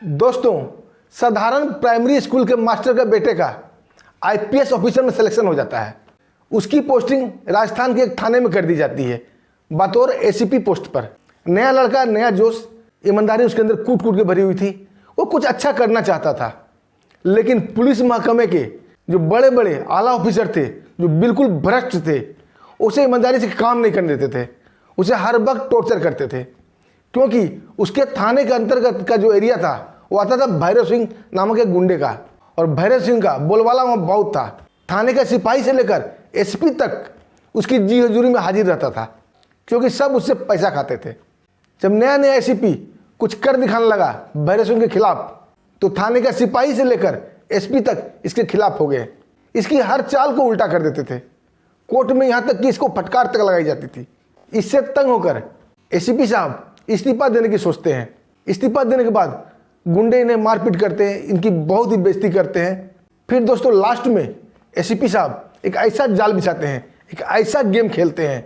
दोस्तों, साधारण primary school के मास्टर के बेटे का आईपीएस ऑफिसर में सिलेक्शन हो जाता है। उसकी पोस्टिंग राजस्थान के एक थाने में कर दी जाती है बतौर एसीपी पोस्ट पर। नया लड़का, नया जोश, ईमानदारी उसके अंदर कूट कूट के भरी हुई थी। वो कुछ अच्छा करना चाहता था, लेकिन पुलिस महकमे के जो बड़े बड़े आला ऑफिसर थे, जो बिल्कुल भ्रष्ट थे, उसे ईमानदारी से काम नहीं करने देते थे। उसे हर वक्त टॉर्चर करते थे, क्योंकि उसके थाने के अंतर्गत का जो एरिया था वो आता था भैरव सिंह नामक एक गुंडे का, और भैरव सिंह का बोलबाला वहाँ बहुत था। थाने के सिपाही से लेकर एसपी तक उसकी जी हजूरी में हाजिर रहता था, क्योंकि सब उससे पैसा खाते थे। जब नया नया एसीपी कुछ कर दिखाने लगा भैरव सिंह के खिलाफ, तो थाने का सिपाही से लेकर एसपी तक इसके खिलाफ हो गए। इसकी हर चाल को उल्टा कर देते थे। कोर्ट में यहाँ तक कि इसको फटकार तक लगाई जाती थी। इससे तंग होकर एसीपी साहब इस्तीफा देने की सोचते हैं। इस्तीफा देने के बाद गुंडे इन्हें मारपीट करते हैं, इनकी बहुत ही बेइज्जती करते हैं। फिर दोस्तों लास्ट में एसीपी साहब एक ऐसा जाल बिछाते हैं, एक ऐसा गेम खेलते हैं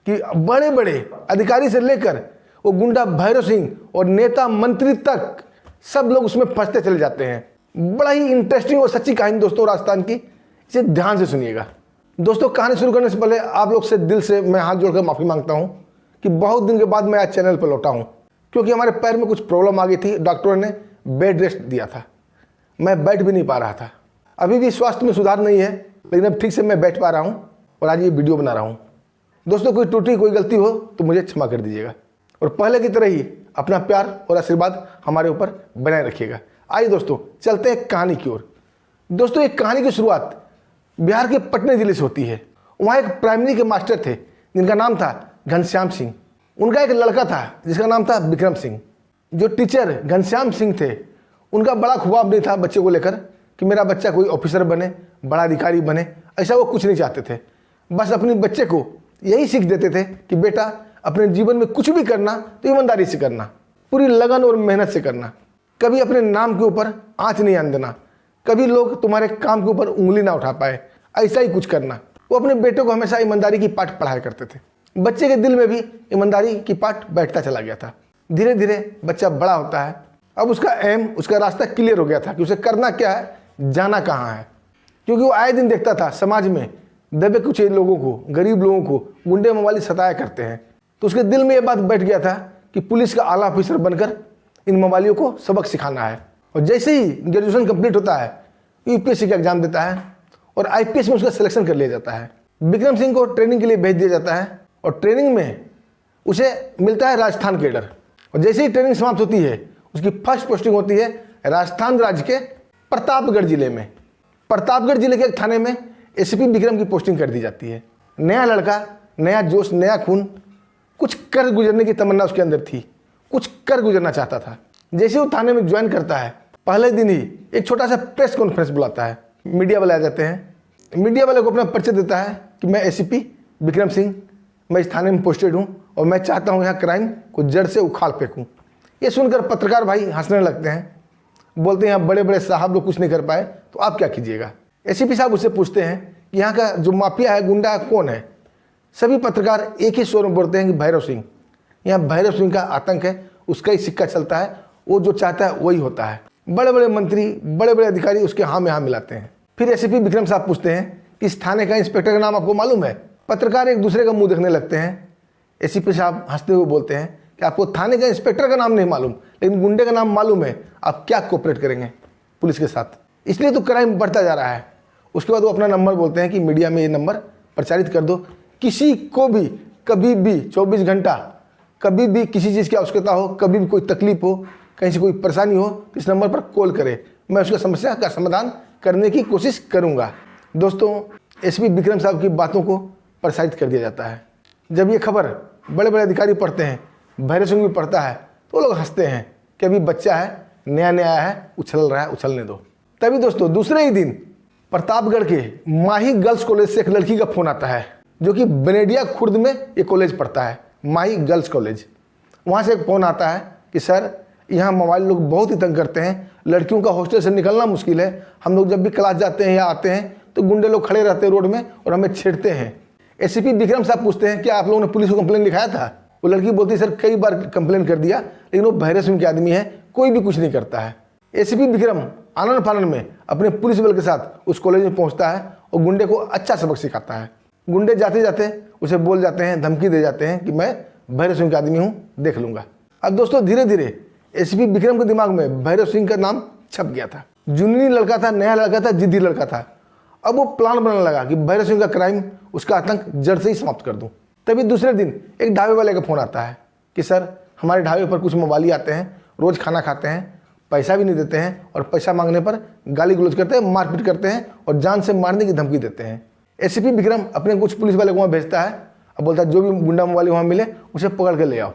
कि बड़े बड़े अधिकारी से लेकर वो गुंडा भैरव सिंह और नेता मंत्री तक सब लोग उसमें फंसते चले जाते हैं। बड़ा ही इंटरेस्टिंग और सच्ची कहानी दोस्तों राजस्थान की, इसे ध्यान से सुनिएगा। दोस्तों, कहानी शुरू करने से पहले आप लोग से दिल से मैं हाथ जोड़कर माफ़ी मांगता हूँ कि बहुत दिन के बाद मैं आज चैनल पर लौटा हूँ, क्योंकि हमारे पैर में कुछ प्रॉब्लम आ गई थी। डॉक्टरों ने बेड रेस्ट दिया था, मैं बैठ भी नहीं पा रहा था। अभी भी स्वास्थ्य में सुधार नहीं है, लेकिन अब ठीक से मैं बैठ पा रहा हूँ और आज ये वीडियो बना रहा हूँ। दोस्तों, कोई त्रुटि, कोई गलती हो तो मुझे क्षमा कर दीजिएगा, और पहले की तरह ही अपना प्यार और आशीर्वाद हमारे ऊपर बनाए रखिएगा। आइए दोस्तों, चलते हैं कहानी की ओर। दोस्तों, एक कहानी की शुरुआत बिहार के पटना जिले से होती है। वहाँ एक प्राइमरी के मास्टर थे जिनका नाम था घनश्याम सिंह। उनका एक लड़का था जिसका नाम था विक्रम सिंह। जो टीचर घनश्याम सिंह थे, उनका बड़ा ख्वाब नहीं था बच्चे को लेकर कि मेरा बच्चा कोई ऑफिसर बने, बड़ा अधिकारी बने। ऐसा वो कुछ नहीं चाहते थे। बस अपने बच्चे को यही सीख देते थे कि बेटा, अपने जीवन में कुछ भी करना तो ईमानदारी से करना, पूरी लगन और मेहनत से करना। कभी अपने नाम के ऊपर आँच नहीं आने देना, कभी लोग तुम्हारे काम के ऊपर उंगली ना उठा पाए, ऐसा ही कुछ करना। वो अपने बेटे को हमेशा ईमानदारी की पाठ पढ़ाया करते थे। बच्चे के दिल में भी ईमानदारी की पाठ बैठता चला गया था। धीरे धीरे बच्चा बड़ा होता है। अब उसका एम, उसका रास्ता क्लियर हो गया था कि उसे करना क्या है, जाना कहाँ है। क्योंकि वो आए दिन देखता था समाज में दबे कुछ लोगों को, गरीब लोगों को गुंडे मवाली सताया करते हैं। तो उसके दिल में ये बात बैठ गया था कि पुलिस का आला ऑफिसर बनकर इन मवालियों को सबक सिखाना है। और जैसे ही ग्रेजुएशन कंप्लीट होता है, यूपीएससी का एग्जाम देता है और आईपीएस में उसका सिलेक्शन कर लिया जाता है। विक्रम सिंह को ट्रेनिंग के लिए भेज दिया जाता है, और ट्रेनिंग में उसे मिलता है राजस्थान कैडर। और जैसे ही ट्रेनिंग समाप्त होती है, उसकी फर्स्ट पोस्टिंग होती है राजस्थान राज्य के प्रतापगढ़ जिले में। प्रतापगढ़ जिले के एक थाने में एसीपी विक्रम की पोस्टिंग कर दी जाती है। नया लड़का, नया जोश, नया खून, कुछ कर गुजरने की तमन्ना उसके अंदर थी, कुछ कर गुजरना चाहता था। जैसे वो थाने में ज्वाइन करता है, पहले दिन ही एक छोटा सा प्रेस कॉन्फ्रेंस बुलाता है। मीडिया वाले आ जाते हैं। मीडिया वाले को अपना परिचय देता है कि मैं एसीपी विक्रम सिंह, मैं इस थाने में पोस्टेड हूँ और मैं चाहता हूँ यहाँ क्राइम को जड़ से उखाड़ फेंकूँ। ये सुनकर पत्रकार भाई हंसने लगते हैं, बोलते हैं यहाँ बड़े बड़े साहब लोग कुछ नहीं कर पाए तो आप क्या कीजिएगा। एसीपी साहब उससे पूछते हैं कि यहाँ का जो माफिया है, गुंडा है, कौन है। सभी पत्रकार एक ही स्वर में बोलते हैं कि भैरव सिंह। यहाँ भैरव सिंह का आतंक है, उसका ही सिक्का चलता है, वो जो चाहता है वही होता है। बड़े बड़े मंत्री, बड़े बड़े अधिकारी उसके हाँ में हाँ मिलाते हैं। फिर एसीपी विक्रम साहब पूछते हैं कि इस थाने का इंस्पेक्टर का नाम आपको मालूम है। पत्रकार एक दूसरे का मुंह देखने लगते हैं। एसीपी साहब हंसते हुए बोलते हैं कि आपको थाने का इंस्पेक्टर का नाम नहीं मालूम, लेकिन गुंडे का नाम मालूम है। आप क्या कोऑपरेट करेंगे पुलिस के साथ, इसलिए तो क्राइम बढ़ता जा रहा है। उसके बाद वो अपना नंबर बोलते हैं कि मीडिया में ये नंबर प्रचारित कर दो। किसी को भी कभी भी 24 घंटा, कभी भी किसी चीज़ की आवश्यकता हो, कभी भी कोई तकलीफ हो, कहीं से कोई परेशानी हो, इस नंबर पर कॉल करे। मैं उसका समस्या का समाधान करने की कोशिश करूँगा। दोस्तों, एसपी विक्रम साहब की बातों को प्रसारित कर दिया जाता है। जब ये खबर बड़े बड़े अधिकारी पढ़ते हैं, भैरव सिंह भी पढ़ता है, तो लोग हंसते हैं कि अभी बच्चा है, नया नया है, उछल रहा है, उछलने दो। तभी दोस्तों दूसरे ही दिन प्रतापगढ़ के माही गर्ल्स कॉलेज से एक लड़की का फोन आता है, जो कि बनेडिया खुर्द में ये कॉलेज पढ़ता है, माही गर्ल्स कॉलेज। वहाँ से एक फोन आता है कि सर, यहाँ मोबाइल लोग बहुत ही तंग करते हैं, लड़कियों का हॉस्टल से निकलना मुश्किल है। हम लोग जब भी क्लास जाते हैं या आते हैं तो गुंडे लोग खड़े रहते हैं रोड में और हमें छेड़ते हैं। एसीपी विक्रम साहब पूछते हैं कि आप लोगों ने पुलिस को कंप्लेन लिखाया था। वो लड़की बोलती है सर कई बार कंप्लेन कर दिया, लेकिन वो भैरव सिंह के आदमी है, कोई भी कुछ नहीं करता है। एसीपी विक्रम आनंद फानंद में अपने पुलिस बल के साथ उस कॉलेज में पहुंचता है और गुंडे को अच्छा सबक सिखाता है। गुंडे जाते जाते उसे बोल जाते हैं, धमकी दे जाते हैं कि मैं भैरव सिंह का आदमी हूँ, देख लूँगा। अब दोस्तों धीरे धीरे एसीपी विक्रम के दिमाग में भैरव सिंह का नाम छप गया था। जुनूनी लड़का था, नया लड़का था, जिद्दी लड़का था। अब वो प्लान बनाने लगा कि भैरव सिंह का क्राइम, उसका आतंक जड़ से ही समाप्त कर दूं। तभी दूसरे दिन एक ढाबे वाले का फ़ोन आता है कि सर हमारे ढाबे पर कुछ मवाली आते हैं, रोज़ खाना खाते हैं, पैसा भी नहीं देते हैं और पैसा मांगने पर गाली गलौज करते हैं, मारपीट करते हैं और जान से मारने की धमकी देते हैं। एसीपी विक्रम अपने कुछ पुलिस वाले को वहाँ भेजता है और बोलता है जो भी गुंडा मवाली वहाँ मिले उसे पकड़ के ले आओ।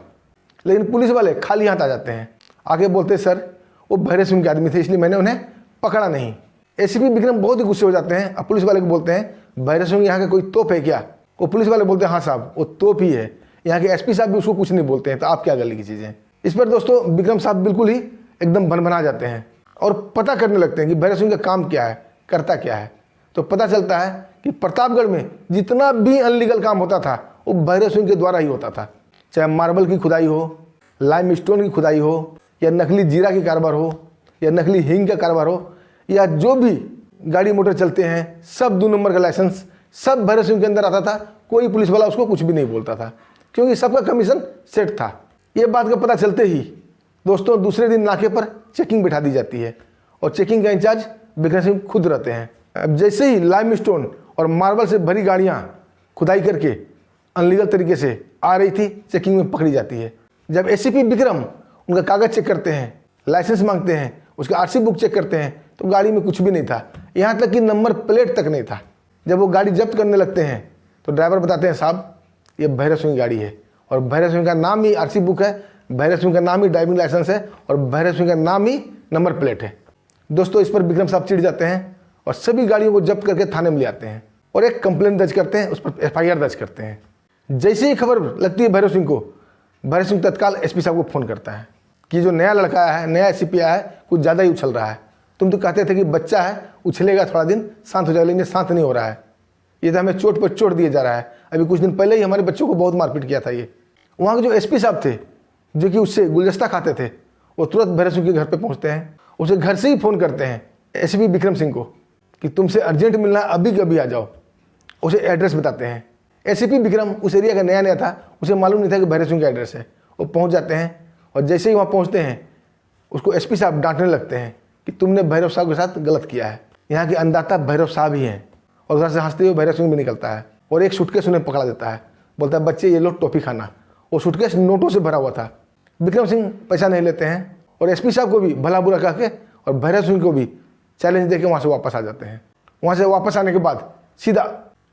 लेकिन पुलिस वाले खाली हाथ आ जाते हैं। आगे बोलते सर वो भैरव सिंह के आदमी थे इसलिए मैंने उन्हें पकड़ा नहीं। एसीपी विक्रम बहुत ही गुस्से हो जाते हैं। अब पुलिस वाले को बोलते हैं भैरव सिंह यहाँ का कोई तोप है क्या? वो पुलिस वाले बोलते हैं हाँ साहब वो तोप ही है। यहाँ के एसपी साहब भी उसको कुछ नहीं बोलते हैं, तो आप क्या गले की चीज़ें। इस पर दोस्तों विक्रम साहब बिल्कुल ही एकदम भन-भना जाते हैं और पता करने लगते हैं कि भैरव सिंह का काम क्या है, करता क्या है। तो पता चलता है कि प्रतापगढ़ में जितना भी अनलीगल काम होता था वो भैरव सिंह के द्वारा ही होता था। चाहे मार्बल की खुदाई हो, लाइम स्टोन की खुदाई हो, या नकली जीरा की कारोबार हो, या नकली हींग का कारोबार हो, या जो भी गाड़ी मोटर चलते हैं, सब 2 नंबर का लाइसेंस सब भैरव सिंह के अंदर आता था। कोई पुलिस वाला उसको कुछ भी नहीं बोलता था क्योंकि सबका कमीशन सेट था। ये बात का पता चलते ही दोस्तों दूसरे दिन नाके पर चेकिंग बिठा दी जाती है और चेकिंग का इंचार्ज विक्रम सिंह खुद रहते हैं। अब जैसे ही लाइम स्टोन और मार्बल से भरी गाड़ियाँ खुदाई करके अनलीगल तरीके से आ रही थी, चेकिंग में पकड़ी जाती है। जब एसीपी विक्रम उनका कागज़ चेक करते हैं, लाइसेंस मांगते हैं, उसका आरसी बुक चेक करते हैं तो गाड़ी में कुछ भी नहीं था, यहाँ तक कि नंबर प्लेट तक नहीं था। जब वो गाड़ी जब्त करने लगते हैं तो ड्राइवर बताते हैं साहब ये भैरव सिंह की गाड़ी है और भैरव सिंह का नाम ही आरसी बुक है, भैरव सिंह का नाम ही ड्राइविंग लाइसेंस है और भैरव सिंह का नाम ही नंबर प्लेट है। दोस्तों इस पर विक्रम साहब चिढ़ जाते हैं और सभी गाड़ियों को जब्त करके थाने में ले आते हैं और एक कंप्लेंट दर्ज करते हैं, उस पर FIR दर्ज करते हैं। जैसे ही खबर लगती है भैरव सिंह को, भैरव सिंह तत्काल एसपी साहब को फ़ोन करता है कि जो नया लड़का आया है, नया एसीपी आया है, कुछ ज़्यादा ही उछल रहा है। तुम तो कहते थे कि बच्चा है, उछलेगा थोड़ा दिन शांत हो जाएगा, लेकिन शांत नहीं हो रहा है। ये तो हमें चोट पर चोट दिए जा रहा है। अभी कुछ दिन पहले ही हमारे बच्चों को बहुत मारपीट किया था। ये वहाँ के जो एसपी साहब थे जो कि उससे गुलदस्ता खाते थे, वो तुरंत भैरव सिंह के घर पर पहुँचते हैं, उसे घर से ही फ़ोन करते हैं एसीपी विक्रम सिंह को कि तुमसे अर्जेंट मिलना, अभी कभी आ जाओ। उसे एड्रेस बताते हैं। एसीपी विक्रम उस एरिया का नया नया था, उसे मालूम नहीं था कि भैरव सिंह का एड्रेस है। वो पहुंच जाते हैं और जैसे ही वहाँ पहुंचते हैं उसको एसपी साहब डांटने लगते हैं कि तुमने भैरव साहब के साथ गलत किया है, यहाँ के अन्नदाता भैरव साहब ही हैं। और घर से हंसते हुए भैरव सिंह भी निकलता है और एक सूटकेस उन्हें पकड़ा देता है, बोलता है बच्चे ये लो टॉफी खाना। वो सूटकेस नोटों से भरा हुआ था। विक्रम सिंह पैसा नहीं लेते हैं और एसपी साहब को भी भला बुरा कह के और भैरव सिंह को भी चैलेंज देके वहाँ से वापस आ जाते हैं। वहाँ से वापस आने के बाद सीधा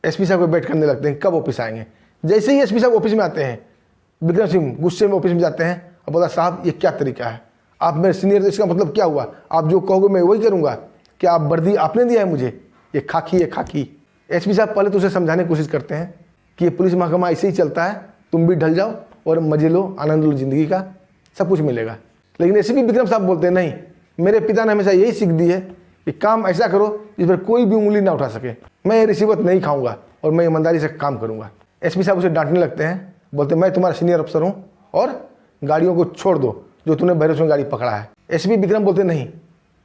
एसपी साहब को वेट करने लगते हैं कब ऑफिस आएंगे। जैसे ही एसपी साहब ऑफिस में आते हैं, विक्रम सिंह गुस्से में ऑफिस में जाते हैं और बोला साहब ये क्या तरीका है, आप मेरे सीनियर, इसका मतलब क्या हुआ, आप जो कहोगे मैं वही करूँगा, क्या आप वर्दी आपने दिया है मुझे, ये खाकी है खाकी। एसपी साहब पहले तो उसे समझाने की कोशिश करते हैं कि ये पुलिस महकमा ऐसे ही चलता है, तुम भी ढल जाओ और मजे लो, आनंद लो, ज़िंदगी का सब कुछ मिलेगा। लेकिन एसीपी विक्रम साहब बोलते हैं नहीं, मेरे पिता ने हमेशा यही सीख दी है कि काम ऐसा करो जिस पर कोई भी उंगली ना उठा सके। मैं ये रिश्वत नहीं खाऊंगा और मैं ईमानदारी से काम करूंगा। एसपी साहब उसे डांटने लगते हैं, बोलते मैं तुम्हारा सीनियर अफसर हूं और गाड़ियों को छोड़ दो जो तूने भैरव सिंह गाड़ी पकड़ा है। एसपी विक्रम बोलते नहीं,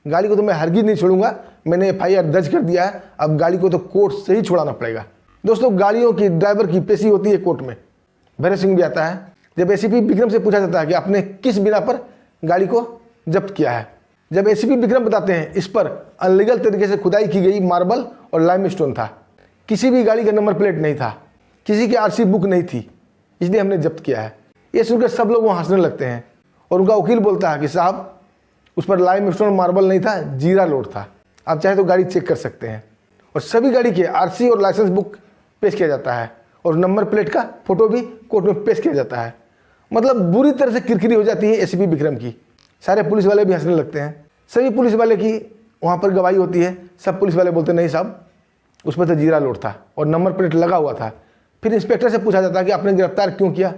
गाड़ी को तो मैं हरगिज नहीं छोड़ूंगा, मैंने FIR दर्ज कर दिया है, अब गाड़ी को तो कोर्ट से ही छुड़ाना पड़ेगा। दोस्तों गाड़ियों की ड्राइवर की पेशी होती है कोर्ट में। भैरव सिंह भी आता है। जब एसीपी विक्रम से पूछा जाता है कि आपने किस बिना पर गाड़ी को जब्त किया है, जब एसीपी विक्रम बताते हैं इस पर अनलीगल तरीके से खुदाई की गई मार्बल और लाइम स्टोन था, किसी भी गाड़ी का नंबर प्लेट नहीं था, किसी की आरसी बुक नहीं थी, इसलिए हमने जब्त किया है। ये सुनकर सब लोग वहाँ हंसने लगते हैं और उनका वकील बोलता है कि साहब उस पर लाइम स्टोन मार्बल नहीं था, जीरा लोड था, आप चाहे तो गाड़ी चेक कर सकते हैं। और सभी गाड़ी के आरसी और लाइसेंस बुक पेश किया जाता है और नंबर प्लेट का फोटो भी कोर्ट में पेश किया जाता है। मतलब बुरी तरह से किरकिरी हो जाती है एसीपी विक्रम की। सारे पुलिस वाले भी हंसने लगते हैं। सभी पुलिस वाले की वहाँ पर गवाही होती है। सब पुलिस वाले बोलते नहीं साहब उस पर तो जीरा लोड था और नंबर प्लेट लगा हुआ था। फिर इंस्पेक्टर से पूछा जाता है कि आपने गिरफ्तार क्यों किया,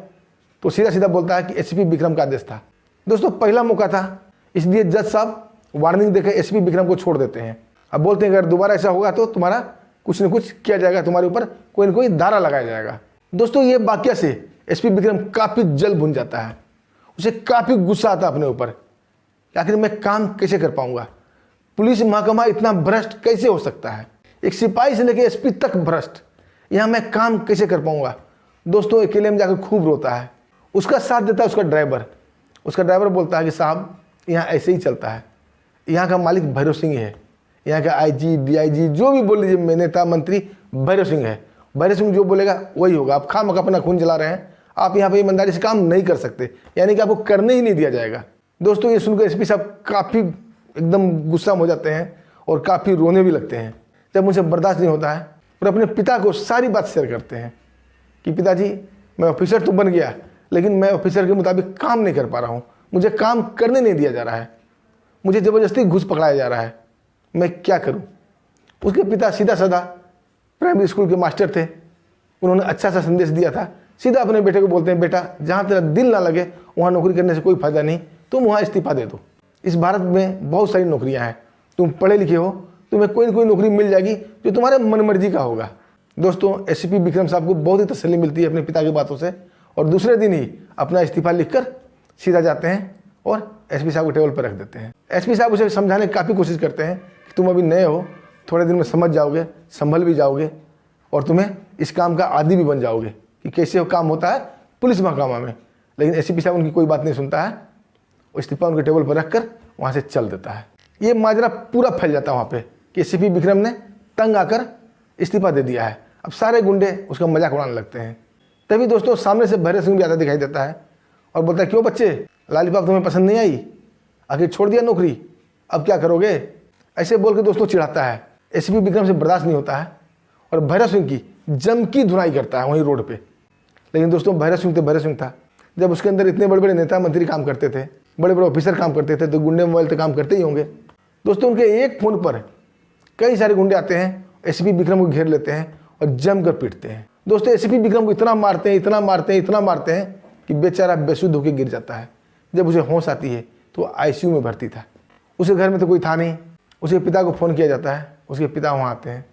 तो सीधा सीधा बोलता है कि एसीपी विक्रम का आदेश था। दोस्तों पहला मौका था, इसलिए जज साहब वार्निंग देकर एसीपी विक्रम को छोड़ देते हैं। अब बोलते हैं अगर दोबारा ऐसा होगा तो तुम्हारा कुछ न कुछ किया जाएगा, तुम्हारे ऊपर कोई न कोई धारा लगाया जाएगा। दोस्तों ये वाकया से एसपी विक्रम काफ़ी जल भुन जाता है। उसे काफ़ी गुस्सा आता है अपने ऊपर कि आखिर मैं काम कैसे कर पाऊंगा। पुलिस महकमा इतना भ्रष्ट कैसे हो सकता है, एक सिपाही से लेकर एसपी तक भ्रष्ट, यहाँ मैं काम कैसे कर पाऊंगा। दोस्तों अकेले में जाकर खूब रोता है। उसका साथ देता है उसका ड्राइवर बोलता है कि साहब यहाँ ऐसे ही चलता है, यहाँ का मालिक भैरव सिंह है, यहाँ का आईजी डीआईजी जो भी बोल लीजिए नेता मंत्री भैरव सिंह है, भैरव सिंह जो बोलेगा वही होगा। आप खामखा अपना खून जला रहे हैं, आप यहाँ पे ईमानदारी से काम नहीं कर सकते, यानी कि आपको करने ही नहीं दिया जाएगा। दोस्तों ये सुनकर एसपी साहब काफ़ी एकदम गुस्सा हो जाते हैं और काफ़ी रोने भी लगते हैं। जब मुझे बर्दाश्त नहीं होता है और अपने पिता को सारी बात शेयर करते हैं कि पिताजी मैं ऑफिसर तो बन गया, लेकिन मैं ऑफिसर के मुताबिक काम नहीं कर पा रहा हूँ, मुझे काम करने नहीं दिया जा रहा है, मुझे ज़बरदस्ती घूस पकड़ाया जा रहा है, मैं क्या करूँ। उसके पिता सीधा साधा प्राइमरी स्कूल के मास्टर थे, उन्होंने अच्छा सा संदेश दिया था। सीधा अपने बेटे को बोलते हैं बेटा जहाँ तेरा दिल ना लगे वहाँ नौकरी करने से कोई फ़ायदा नहीं, तुम वहाँ इस्तीफा दे दो। इस भारत में बहुत सारी नौकरियाँ हैं, तुम पढ़े लिखे हो, तुम्हें कोई ना कोई नौकरी मिल जाएगी जो तुम्हारे मनमर्जी का होगा। दोस्तों एसपी विक्रम साहब को बहुत ही तसल्ली मिलती है अपने पिता की बातों से और दूसरे दिन ही अपना इस्तीफा लिखकर सीधा जाते हैं और एसपी साहब को टेबल पर रख देते हैं। एसपी साहब उसे समझाने की काफ़ी कोशिश करते हैं कि तुम अभी नए हो, थोड़े दिन में समझ जाओगे, संभल भी जाओगे और तुम्हें इस काम का आदी भी बन जाओगे कि कैसे वो काम होता है पुलिस महकमा में। लेकिन एसपी साहब उनकी कोई बात नहीं सुनता है, वो इस्तीफा उनके टेबल पर रखकर वहाँ से चल देता है। ये माजरा पूरा फैल जाता है वहाँ पे कि एसपी विक्रम ने तंग आकर इस्तीफा दे दिया है। अब सारे गुंडे उसका मजाक उड़ाने लगते हैं। तभी दोस्तों सामने से भैरव सिंह भी आता दिखाई देता है और बोलता है क्यों बच्चे, लॉलीपॉप तुम्हें पसंद नहीं आई, आखिर छोड़ दिया नौकरी, अब क्या करोगे। ऐसे बोल के दोस्तों चिढ़ाता है। एसपी विक्रम से बर्दाश्त नहीं होता है और भैरव सिंह की जम की धुनाई करता है वहीं रोड पे। लेकिन दोस्तों भैरव सिंह तो भैरव सिंह था, जब उसके अंदर इतने बड़े बड़े नेता मंत्री काम करते थे, बड़े बड़े ऑफिसर काम करते थे, तो गुंडे मोबाइल तो काम करते ही होंगे। दोस्तों उनके एक फ़ोन पर कई सारे गुंडे आते हैं, एसपी विक्रम को घेर लेते हैं और जमकर पीटते हैं। दोस्तों एसपी विक्रम को इतना मारते हैं कि बेचारा बेसुध होकर गिर जाता है। जब उसे होश आती है तो आईसीयू में भर्ती था। उसके घर में तो कोई था नहीं। उसके पिता को फ़ोन किया जाता है, उसके पिता वहाँ आते हैं।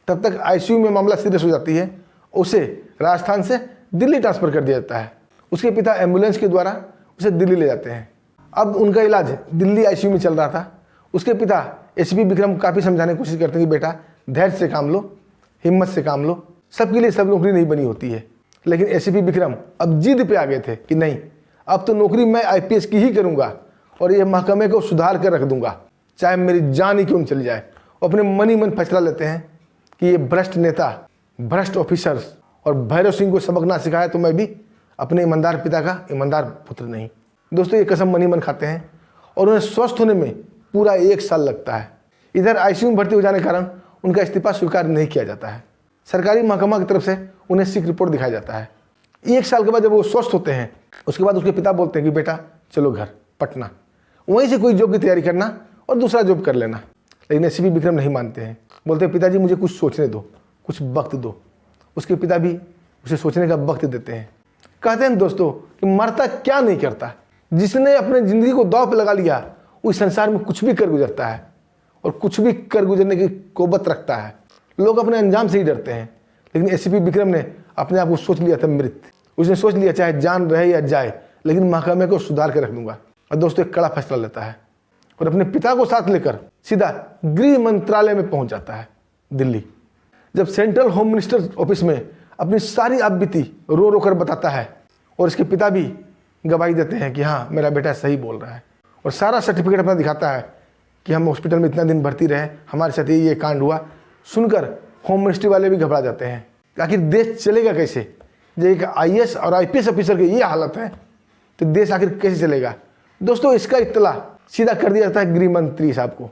तब तक आईसीयू में मामला सीरियस हो जाती है, उसे राजस्थान से दिल्ली ट्रांसफ़र कर दिया जाता है। उसके पिता एम्बुलेंस के द्वारा उसे दिल्ली ले जाते हैं। अब उनका इलाज दिल्ली आईसीयू में चल रहा था। उसके पिता एसपी विक्रम काफ़ी समझाने की कोशिश करते हैं कि बेटा धैर्य से काम लो, हिम्मत से काम लो, सबके लिए सब नौकरी नहीं बनी होती है। लेकिन एसपी विक्रम अब जिद पे आ गए थे कि नहीं, अब तो नौकरी मैं आईपीएस की ही करूंगा और ये महकमे को सुधार कर रख दूंगा, चाहे मेरी जान ही क्यों न चली जाए। और अपने मन ही मन फैसला लेते हैं कि ये भ्रष्ट नेता, भ्रष्ट ऑफिसर्स और भैरव सिंह को सबक ना सिखाया तो मैं भी अपने ईमानदार पिता का ईमानदार पुत्र नहीं। दोस्तों ये कसम मन ही मन खाते हैं और उन्हें स्वस्थ होने में पूरा 1 साल लगता है। इधर आईसीयू में भर्ती हो जाने के कारण उनका इस्तीफा स्वीकार नहीं किया जाता है। सरकारी महकमा की तरफ से उन्हें सिक रिपोर्ट दिखाया जाता है। 1 साल के बाद जब वो स्वस्थ होते हैं, उसके बाद उसके पिता बोलते हैं कि बेटा चलो घर पटना, वहीं से कोई जॉब की तैयारी करना और दूसरा जॉब कर लेना। लेकिन एसपी विक्रम नहीं मानते हैं, बोलते हैं पिताजी मुझे कुछ सोचने दो, कुछ वक्त दो। उसके पिता भी उसे सोचने का वक्त देते हैं। कहते हैं दोस्तों कि मरता क्या नहीं करता, जिसने अपने ज़िंदगी को दांव पे लगा लिया उस संसार में कुछ भी कर गुजरता है और कुछ भी कर गुजरने की कोबत रखता है। लोग अपने अंजाम से ही डरते हैं, लेकिन एसपी विक्रम ने अपने आप को सोच लिया था मृत। उसने सोच लिया चाहे जान रहे या जाए, लेकिन महकमे को सुधार कर रख दूंगा। और दोस्तों एक कड़ा फैसला लेता है और अपने पिता को साथ लेकर सीधा गृह मंत्रालय में पहुंच जाता है दिल्ली। जब सेंट्रल होम मिनिस्टर ऑफिस में अपनी सारी आपबीती रो रो कर बताता है और इसके पिता भी गवाही देते हैं कि हाँ मेरा बेटा सही बोल रहा है और सारा सर्टिफिकेट अपना दिखाता है कि हम हॉस्पिटल में इतना दिन भर्ती रहे, हमारे साथ ये कांड हुआ। सुनकर होम मिनिस्ट्री वाले भी घबरा जाते हैं, आखिर देश चलेगा कैसे। जब एक आईएएस और आईपीएस ऑफिसर की ये हालत है तो देश आखिर कैसे चलेगा। दोस्तों इसका इत्तला सीधा कर दिया जाता है गृह मंत्री साहब को।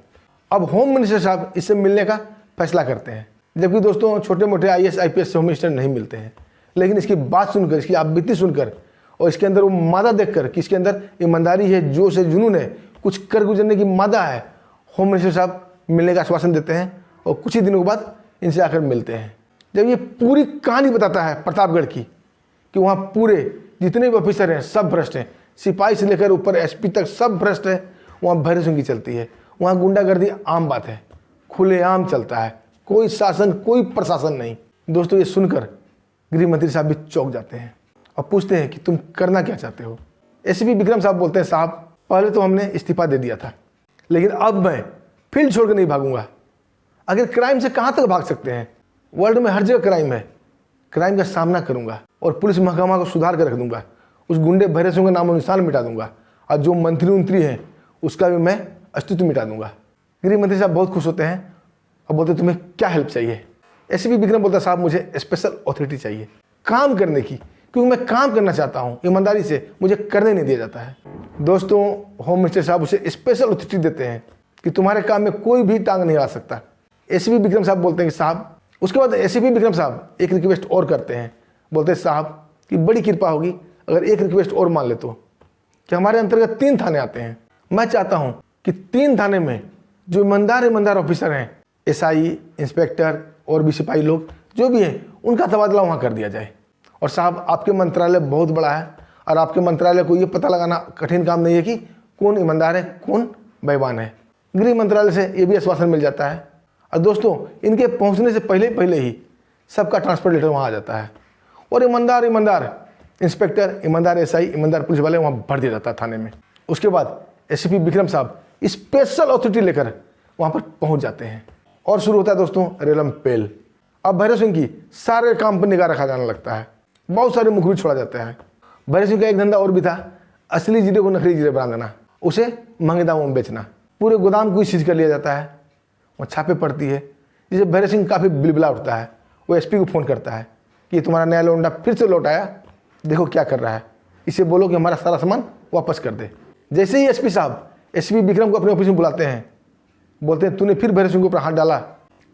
अब होम मिनिस्टर साहब इससे मिलने का फैसला करते हैं, जबकि दोस्तों छोटे मोटे आईएएस आईपीएस होम मिनिस्टर नहीं मिलते हैं। लेकिन इसकी बात सुनकर, इसकी आपबीती सुनकर और इसके अंदर वो मादा देखकर कि इसके अंदर ईमानदारी है, जोश है, जुनून है, कुछ कर गुजरने की मादा है, होम मिनिस्टर साहब मिलने का आश्वासन देते हैं और कुछ ही दिनों के बाद इनसे आकर मिलते हैं। जब ये पूरी कहानी बताता है प्रतापगढ़ की कि वहाँ पूरे जितने भी ऑफिसर हैं सब भ्रष्ट हैं, सिपाही से लेकर ऊपर एसपी तक सब भ्रष्ट है, वहाँ भैरव सिंह की चलती है। वहाँ गुंडागर्दी आम बात है, खुलेआम चलता है, कोई शासन कोई प्रशासन नहीं। दोस्तों ये सुनकर गृह मंत्री साहब भी चौंक जाते हैं और पूछते हैं कि तुम करना क्या चाहते हो। एसपी विक्रम साहब बोलते हैं साहब पहले तो हमने इस्तीफा दे दिया था, लेकिन अब मैं फील्ड छोड़कर नहीं भागूंगा। आखिर क्राइम से कहाँ तक भाग सकते हैं? वर्ल्ड में हर जगह क्राइम है। क्राइम का सामना करूंगा और पुलिस महकमा को सुधार कर रख दूंगा। उस गुंडे भैरव सिंह का नामो निशान मिटा दूंगा और जो मंत्री हैं उसका भी मैं अस्तित्व मिटा दूंगा। गृह मंत्री साहब बहुत खुश होते हैं और बोलते तुम्हें क्या हेल्प चाहिए? एसीपी विक्रम बोलता साहब मुझे स्पेशल अथॉरिटी चाहिए काम करने की, क्योंकि मैं काम करना चाहता हूँ, ईमानदारी से मुझे करने नहीं दिया जाता है। दोस्तों, होम मिनिस्टर साहब उसे स्पेशल अथॉरिटी देते हैं कि तुम्हारे काम में कोई भी टांग नहीं आ सकता। एसीपी विक्रम साहब बोलते हैं कि साहब, उसके बाद एसीपी विक्रम साहब एक रिक्वेस्ट और करते हैं। बोलते हैं साहब कि बड़ी कृपा होगी अगर एक रिक्वेस्ट और मान ले तो, कि हमारे अंतर्गत 3 थाने आते हैं। मैं चाहता हूं कि 3 थाने में जो ईमानदार ऑफिसर हैं, एसआई, इंस्पेक्टर और भी सिपाही लोग जो भी हैं, उनका तबादला वहां कर दिया जाए। और साहब आपके मंत्रालय बहुत बड़ा है और आपके मंत्रालय को ये पता लगाना कठिन काम नहीं है कि कौन ईमानदार है, कौन बेईमान है। गृह मंत्रालय से ये भी आश्वासन मिल जाता है। और दोस्तों, इनके पहुंचने से पहले ही सबका ट्रांसफर लेटर वहाँ आ जाता है और ईमानदार इंस्पेक्टर, ईमानदार एसआई, ईमानदार पुलिस वाले वहाँ भर दिया जाता है थाने में। उसके बाद एसीपी विक्रम साहब स्पेशल अथॉरिटी लेकर वहाँ पर पहुँच जाते हैं और शुरू होता है दोस्तों रेलम पेल। अब भैरव सिंह की सारे काम पर निगाह रखा जाने लगता है। बहुत सारे मुखबिर छोड़ा जाता है। भैरव सिंह का एक धंधा और भी था, असली जीरे को नकली जीरे बना देना, उसे महंगे दामों में बेचना। पूरे गोदाम को सीज कर लिया जाता है। वह छापे पड़ती है, जिसे भैरव सिंह काफ़ी बिलबिला उठता है। वो एसपी को फ़ोन करता है कि तुम्हारा नया लौंडा फिर से लौट आया, देखो क्या कर रहा है, इसे बोलो कि हमारा सारा सामान वापस कर दे। जैसे ही एसपी साहब एसपी विक्रम को अपने ऑफिस में बुलाते हैं, बोलते हैं तूने फिर भैरव सिंह के ऊपर हाथ डाला।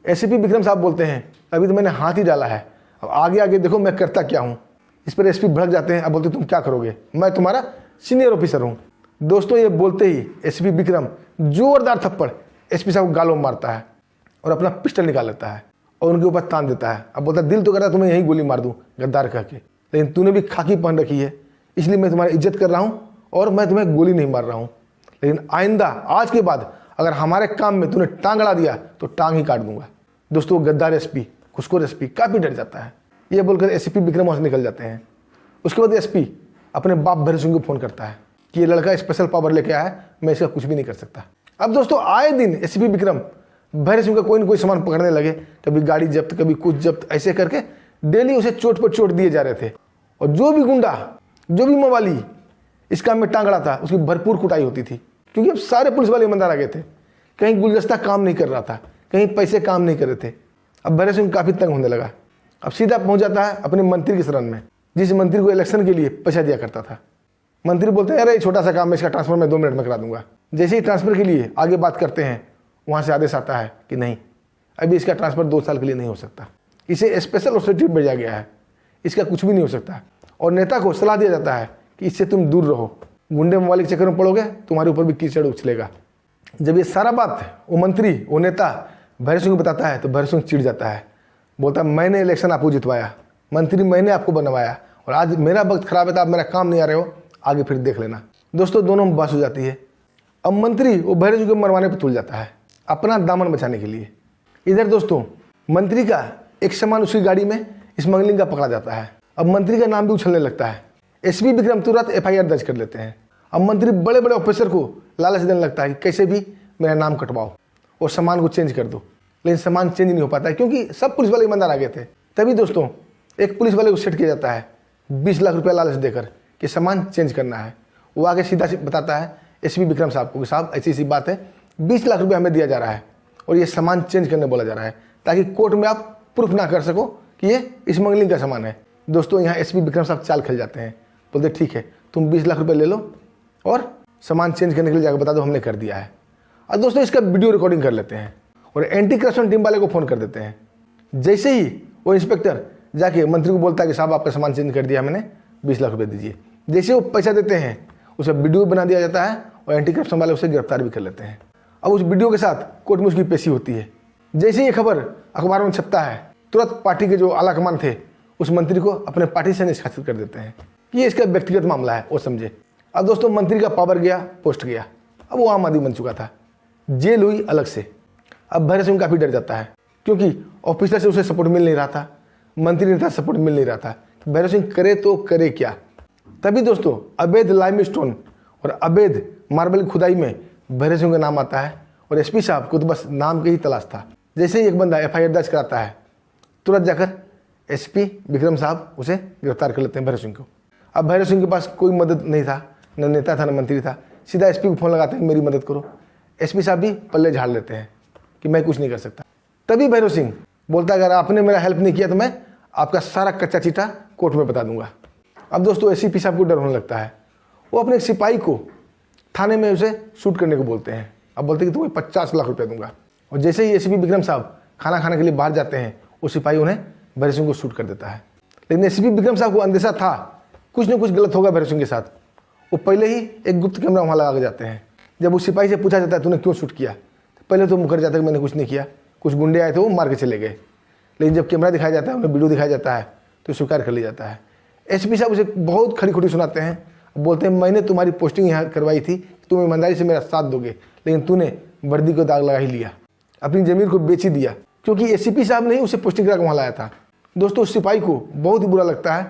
एसपी विक्रम साहब बोलते हैं अभी तो मैंने हाथ ही डाला है, अब आगे देखो मैं करता क्या हूँ। इस पर एसपी भड़क जाते हैं। अब बोलते तुम क्या करोगे, मैं तुम्हारा सीनियर ऑफिसर हूँ। दोस्तों, ये बोलते ही एसपी विक्रम जोरदार थप्पड़ एसपी साहब को गालों में मारता है और अपना पिस्टल निकाल लेता है और उनके ऊपर तान देता है। अब बोलता है दिल तो करता है तुम्हें यही गोली मार दूं गद्दार कह के, लेकिन तूने भी खाकी पहन रखी है, इसलिए मैं तुम्हारी इज्जत कर रहा हूं और मैं तुम्हें गोली नहीं मार रहा हूं। लेकिन आइंदा आज के बाद अगर हमारे काम में तूने टांग अड़ा दिया तो टांग ही काट दूंगा। दोस्तों, गद्दार एसपी, घुसखोर एसपी काफ़ी डर जाता है। ये बोलकर एसपी विक्रम वहाँ से निकल जाते हैं। उसके बाद एसपी अपने बाप भैरव सिंह को फ़ोन करता है कि ये लड़का स्पेशल पावर लेके आया है, मैं इसका कुछ भी नहीं कर सकता। अब दोस्तों, आए दिन एसपी विक्रम भैरव सिंह का कोई ना कोई सामान पकड़ने लगे, कभी गाड़ी जब्त, कभी कुछ जब्त, ऐसे करके डेली उसे चोट पर चोट दिए जा रहे थे। और जो भी गुंडा, जो भी मवाली इस काम में टांगड़ा था, उसकी भरपूर कुटाई होती थी, क्योंकि अब सारे पुलिस वाले ईमानदार आ गए थे। कहीं गुलदस्ता काम नहीं कर रहा था, कहीं पैसे काम नहीं कर रहे थे। अब भैरव सिंह काफ़ी तंग होने लगा। अब सीधा पहुंच जाता है अपने मंत्री की शरण में, जिस मंत्री को इलेक्शन के लिए पैसा दिया करता था। मंत्री बोलते हैं अरे छोटा सा काम है, इसका ट्रांसफर मैं 2 मिनट में करा दूंगा। जैसे ही ट्रांसफर के लिए आगे बात करते हैं, वहाँ से आदेश आता है कि नहीं, अभी इसका ट्रांसफर 2 साल के लिए नहीं हो सकता, इसे स्पेशल अथॉरिटी भेजा गया है, इसका कुछ भी नहीं हो सकता। और नेता को सलाह दिया जाता है कि इससे तुम दूर रहो, गुंडे मवाली के चक्कर में पड़ोगे, तुम्हारे ऊपर भी कीचड़ उछलेगा। जब ये सारा बात वो मंत्री, वो नेता भैरव सिंह को बताता है तो भैरव सिंह चिढ़ जाता है। बोलता है मैंने इलेक्शन आपको जितवाया, मंत्री मैंने आपको बनवाया, और आज मेरा वक्त खराब है तो आप मेरा काम नहीं आ रहे हो, आगे फिर देख लेना। दोस्तों, दोनों में बहस हो जाती है। अब मंत्री वो भैरव सिंह को मरवाने पर तुल जाता है अपना दामन बचाने के लिए। इधर दोस्तों, मंत्री का एक सामान उसकी गाड़ी में स्मगलिंग का पकड़ा जाता है। अब मंत्री का नाम भी उछलने लगता है। एसपी विक्रम तुरंत एफआईआर दर्ज कर लेते हैं। अब मंत्री बड़े बड़े ऑफिसर को लालच देने लगता है कि कैसे भी मेरा नाम कटवाओ और सामान को चेंज कर दो। लेकिन सामान चेंज नहीं हो पाता है, क्योंकि सब पुलिस वाले ईमानदार आ गए थे। तभी दोस्तों, एक पुलिस वाले को सेट किया जाता है 20 लाख रुपया लालच देकर कि सामान चेंज करना है। वो आगे सीधा बताता है एसपी विक्रम साहब को कि साहब ऐसी ऐसी बात है, 20 लाख रुपया हमें दिया जा रहा है और ये सामान चेंज करने बोला जा रहा है, ताकि कोर्ट में आप प्रूफ ना कर सको कि ये स्मगलिंग का सामान है। दोस्तों, यहाँ एसपी विक्रम साहब चाल खेल जाते हैं। बोलते ठीक है, तुम 20 लाख रुपये ले लो और सामान चेंज करने के लिए जाकर बता दो हमने कर दिया है। और दोस्तों, इसका वीडियो रिकॉर्डिंग कर लेते हैं और एंटी करप्शन टीम वाले को फ़ोन कर देते हैं। जैसे ही वो इंस्पेक्टर जाके मंत्री को बोलता है कि साहब आपका सामान चेंज कर दिया मैंने, 20 लाख रुपये दीजिए। जैसे वो पैसा देते हैं, उसे वीडियो बना दिया जाता है और एंटी करप्शन वाले उसे गिरफ्तार भी कर लेते हैं। अब उस वीडियो के साथ कोर्ट में उसकी पेशी होती है। जैसे ही ये खबर अखबार में छपता है, तुरंत पार्टी के जो आला कमान थे उस मंत्री को अपने पार्टी से निष्कासित कर देते हैं कि ये इसका व्यक्तिगत मामला है, वो समझे। अब दोस्तों, मंत्री का पावर गया, पोस्ट गया। अब वो आम आदमी बन चुका था, जेल हुई अलग से। अब भैरव सिंह काफ़ी डर जाता है, क्योंकि ऑफिसर से उसे सपोर्ट मिल नहीं रहा था, मंत्री नेता सपोर्ट मिल नहीं रहा था। भैरव सिंह करे तो करे क्या। तभी दोस्तों, अवैध लाइमस्टोन और अवैध मार्बल की खुदाई में भैरव सिंह का नाम आता है और एसपी साहब को तो बस नाम की ही तलाश था। जैसे ही एक बंदा एफआईआर दर्ज कराता है, तुरंत जाकर एसपी विक्रम साहब उसे गिरफ्तार कर लेते हैं, भैरव सिंह को। अब भैरव सिंह के पास कोई मदद नहीं था, न नेता था न मंत्री था। सीधा एसपी को फ़ोन लगाते हैं कि मेरी मदद करो। एसपी साहब भी पल्ले झाड़ लेते हैं कि मैं कुछ नहीं कर सकता। तभी भैरव सिंह बोलता है, अगर आपने मेरा हेल्प नहीं किया तो मैं आपका सारा कच्चा चिट्ठा कोर्ट में बता दूंगा। अब दोस्तों एसपी साहब को डर होने लगता है। वो अपने एक सिपाही को थाने में उसे शूट करने को बोलते हैं। अब बोलते हैं कि तुम्हें 50 लाख रुपया दूंगा। और जैसे ही एसपी विक्रम साहब खाना खाने के लिए बाहर जाते हैं, वो सिपाही उन्हें भैरव सिंह को शूट कर देता है। लेकिन एसपी विक्रम साहब को अंदेशा था कुछ न कुछ गलत होगा भैरव सिंह के साथ। वो पहले ही एक गुप्त कैमरा वहाँ लगा के जाते हैं। जब उस सिपाही से पूछा जाता है तूने क्यों शूट किया, पहले तो मुकर जाता है कि मैंने कुछ नहीं किया, कुछ गुंडे आए थे वो मार के चले गए। लेकिन जब कैमरा दिखाया जाता है, उन्हें वीडियो दिखाया जाता है, तो स्वीकार कर लिया जाता है। एसपी साहब उसे बहुत खरी खोटी सुनाते हैं। बोलते हैं मैंने तुम्हारी पोस्टिंग यहाँ करवाई थी, तुम ईमानदारी से मेरा साथ दोगे, लेकिन तूने वर्दी को दाग लगा ही लिया, अपनी ज़मीन को बेच ही दिया, क्योंकि एसीपी साहब ने ही उसे पोस्टिंग करा के वहाँ लाया था। दोस्तों उस सिपाही को बहुत ही बुरा लगता है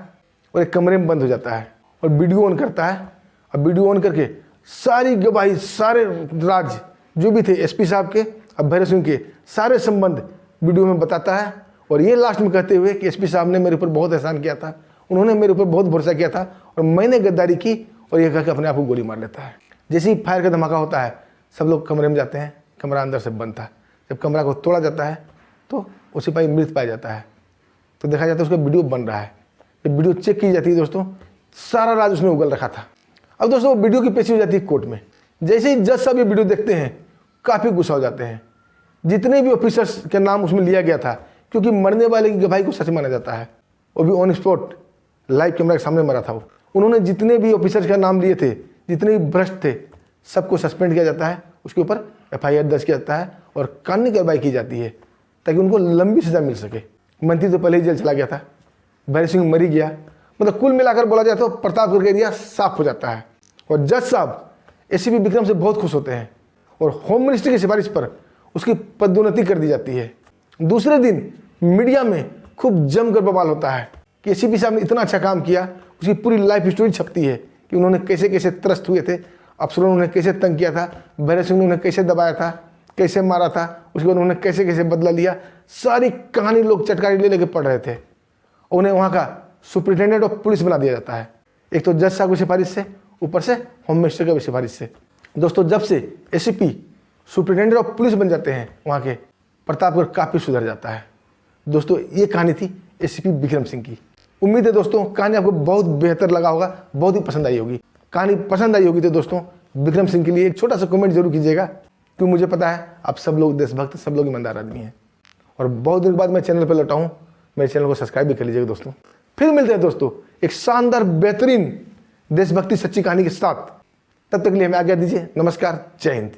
और एक कमरे में बंद हो जाता है और वीडियो ऑन करता है। अब वीडियो ऑन करके सारी गवाही, सारे राज जो भी थे एसपी साहब के अब भैरव सिंह के, सारे संबंध वीडियो में बताता है। और ये लास्ट में कहते हुए कि एसपी साहब ने मेरे ऊपर बहुत एहसान किया था, उन्होंने मेरे ऊपर बहुत भरोसा किया था और मैंने गद्दारी की, और ये कहकर अपने आप को गोली मार लेता है। जैसे ही फायर का धमाका होता है, सब लोग कमरे में जाते हैं। कमरा अंदर से बंद था। जब कमरा को तोड़ा जाता है तो वो सिपाही मृत पाया जाता है। तो देखा जाता है उसका वीडियो बन रहा है। जब वीडियो चेक की जाती है दोस्तों, सारा राज उसने उगल रखा था। अब दोस्तों वीडियो की पेशी हो जाती है कोर्ट में। जैसे ही जज साहब ये वीडियो देखते हैं, काफ़ी गुस्सा हो जाते हैं। जितने भी ऑफिसर्स के नाम उसमें लिया गया था, क्योंकि मरने वाले की गवाही को सच माना जाता है, वो भी ऑन स्पॉट लाइव कैमरा के सामने मरा था वो। उन्होंने जितने भी ऑफिसर्स का नाम लिए थे, जितने भी भ्रष्ट थे, सबको सस्पेंड किया जाता है। उसके ऊपर एफआईआर दर्ज किया जाता है और कानूनी कार्रवाई की जाती है ताकि उनको लंबी सजा मिल सके। मंत्री तो पहले ही जेल चला गया था, भैरव सिंह मरी गया। मतलब कुल मिलाकर बोला जाए तो प्रतापगढ़ का एरिया साफ हो जाता है। और जज साहब एसीपी विक्रम से बहुत खुश होते हैं और होम मिनिस्टर की सिफारिश पर उसकी पदोन्नति कर दी जाती है। दूसरे दिन मीडिया में खूब जमकर बवाल होता है कि एसीपी साहब ने इतना अच्छा काम किया। उसकी पूरी लाइफ स्टोरी छपती है कि उन्होंने कैसे कैसे त्रस्त हुए थे, अफसरों ने उन्हें कैसे तंग किया था, भैरव सिंह ने उन्हें कैसे दबाया था, कैसे मारा था, उसके बाद उन्होंने कैसे कैसे बदला लिया। सारी कहानी लोग चटकारी ले लेके पढ़ रहे थे। और उन्हें वहाँ का सुपरिटेंडेंट ऑफ पुलिस बना दिया जाता है, एक तो जज साहब की सिफारिश से, ऊपर से होम मिनिस्टर की भी सिफारिश से। दोस्तों जब से एसीपी सुपरिटेंडेंट ऑफ पुलिस बन जाते हैं वहाँ के, प्रतापगढ़ काफ़ी सुधर जाता है। दोस्तों ये कहानी थी एसीपी विक्रम सिंह की। उम्मीद है दोस्तों कहानी आपको बहुत बेहतर लगा होगा, बहुत ही पसंद आई होगी। कहानी पसंद आई होगी तो दोस्तों विक्रम सिंह के लिए एक छोटा सा कमेंट जरूर कीजिएगा, क्योंकि मुझे पता है आप सब लोग देशभक्त, सब लोग ईमानदार आदमी हैं। और बहुत दिन के बाद मैं चैनल पर लौटा हूँ, मेरे चैनल को सब्सक्राइब भी कर लीजिएगा दोस्तों। फिर मिलते हैं दोस्तों एक शानदार बेहतरीन देशभक्ति सच्ची कहानी के साथ। तब तक के लिए हमें आज्ञा दीजिए। नमस्कार, जय हिंद।